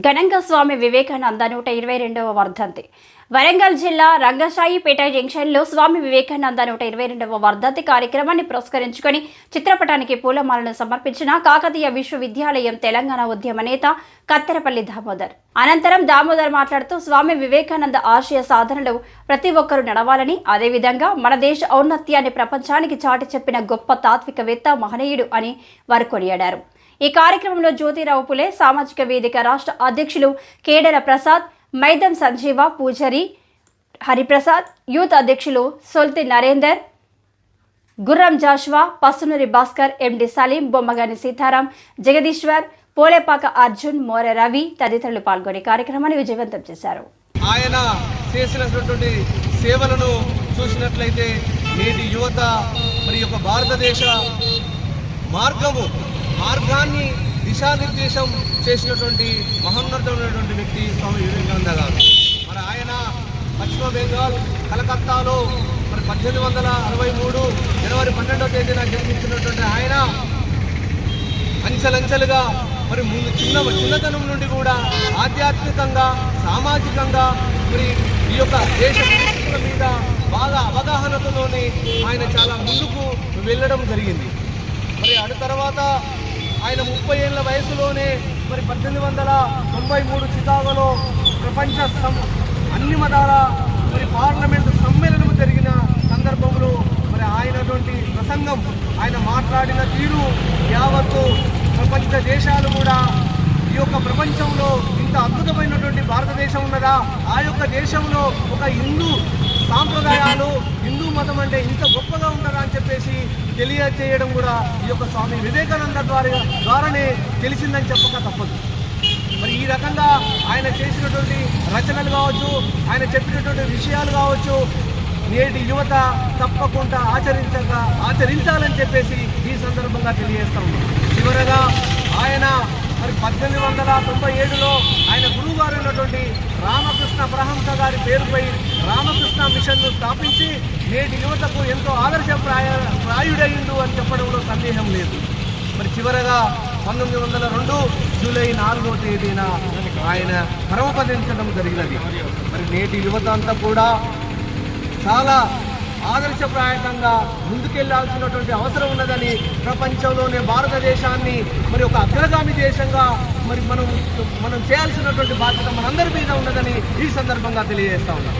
ఘనంగా స్వామి వివేకానంద 122వ వర్ధంతి. వరంగల్ జిల్లా రంగశాయిపేట జంక్షన్లో స్వామి వివేకానంద 122వ వర్ధంతి కార్యక్రమాన్ని పురస్కరించుకొని చిత్రపటానికి పూలమాలను సమర్పించిన కాకతీయ విశ్వవిద్యాలయం తెలంగాణ ఉద్యమ నేత కత్తెరపల్లి దామోదర్. అనంతరం దామోదర్ మాట్లాడుతూ స్వామి వివేకానంద ఆశయ సాధనలో ప్రతి ఒక్కరూ నడవాలని, అదేవిధంగా మన దేశ ఔన్నత్యాన్ని ప్రపంచానికి చాటి చెప్పిన గొప్ప తాత్వికవేత్త, మహనీయుడు అని వారు కొనియాడారు. ఈ కార్యక్రమంలో జ్యోతిరావు పులే సామాజిక వేదిక రాష్ట్ర అధ్యక్షులు కేడెల ప్రసాద్, మైదం సంజీవ, పూజారి హరిప్రసాద్, యూత్ అధ్యక్షులు సొల్తి నరేందర్, గుర్రం జాషువా, పసునూరి భాస్కర్, ఎండి సలీం, బొమ్మగాని సీతారాం, జగదీశ్వర్, పోలేపాక అర్జున్, మోర రవి తదితరులు పాల్గొని కార్యక్రమాన్ని విజయవంతం చేశారు. ఆయన చేసినటువంటి సేవలను చూసినట్లయితే నేటి యువత మరి యొక్క భారతదేశ మార్గాన్ని దిశానిర్దేశం చేసినటువంటి మహోన్నతమైనటువంటి వ్యక్తి స్వామి వివేకానంద గారు. మరి ఆయన పశ్చిమ బెంగాల్ కలకత్తాలో మరి 1863 జనవరి 12వ తేదీన జన్మించినటువంటి ఆయన అంచెలంచెలుగా మరి చిన్నతనం నుండి కూడా ఆధ్యాత్మికంగా, సామాజికంగా మరి ఈ యొక్క దేశ పరిస్థితుల మీద బాగా అవగాహనతోనే ఆయన చాలా ముందుకు వెళ్ళడం జరిగింది. మరి అటు తర్వాత ఆయన 30 ఏళ్ల వయసులోనే మరి 1893 చికాగోలో ప్రపంచ అన్ని మతాల మరి పార్లమెంటు సమ్మేళనం జరిగిన సందర్భంలో మరి ఆయనటువంటి ప్రసంగం, ఆయన మాట్లాడిన తీరు యావత్తు ప్రపంచ దేశాలు కూడా ఈ యొక్క ప్రపంచంలో ఇంత అద్భుతమైనటువంటి భారతదేశం ఉన్నదా, ఆ యొక్క దేశంలో ఒక హిందూ సాంప్రదాయాలు, హిందూ మతం అంటే ఇంత గొప్పగా ఉంటుందా అని చెప్పేసి తెలియజేయడం కూడా ఈ యొక్క స్వామి వివేకానంద ద్వారానే తెలిసిందని చెప్పక తప్పదు. మరి ఈ రకంగా ఆయన చేసినటువంటి రచనలు కావచ్చు, ఆయన చెప్పినటువంటి విషయాలు కావచ్చు, నేటి యువత తప్పకుండా ఆచరించాలని చెప్పేసి ఈ సందర్భంగా తెలియజేస్తా ఉన్నాం. చివరగా ఆయన మరి 1897లో ఆయన గురువుగారు అయినటువంటి రామకృష్ణ పరమహంస గారి పేరుపై రామకృష్ణ మిషన్ను స్థాపించి నేటి యువతకు ఎంతో ఆదర్శప్రాయుడైండు అని చెప్పడంలో సందేహం లేదు. మరి చివరగా 1902 జూలై 4వ తేదీన ఆయన పరమపదించడం జరిగినది. మరి నేటి యువత అంతా కూడా చాలా ఆదర్శప్రాయంగా ముందుకెళ్లాల్సినటువంటి అవసరం ఉన్నదని, ప్రపంచంలోనే భారతదేశాన్ని మరి ఒక అగ్రగామి దేశంగా మరి మనం చేయాల్సినటువంటి బాధ్యత మనందరి మీద ఉన్నదని ఈ సందర్భంగా తెలియజేస్తా ఉన్నాం.